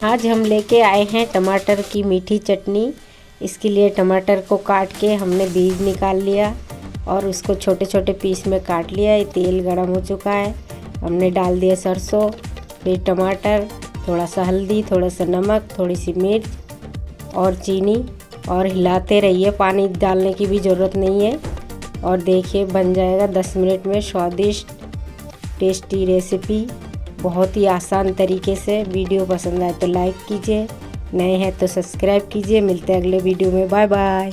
आज हम लेके आए हैं टमाटर की मीठी चटनी। इसके लिए टमाटर को काट के हमने बीज निकाल लिया और उसको छोटे छोटे पीस में काट लिया। ये तेल गरम हो चुका है, हमने डाल दिया सरसों, फिर टमाटर, थोड़ा सा हल्दी, थोड़ा सा नमक, थोड़ी सी मिर्च और चीनी, और हिलाते रहिए। पानी डालने की भी ज़रूरत नहीं है। और देखिए बन जाएगा 10 मिनट में स्वादिष्ट टेस्टी रेसिपी, बहुत ही आसान तरीके से। वीडियो पसंद आए तो लाइक कीजिए, नए हैं तो सब्सक्राइब कीजिए। मिलते हैं अगले वीडियो में। Bye bye.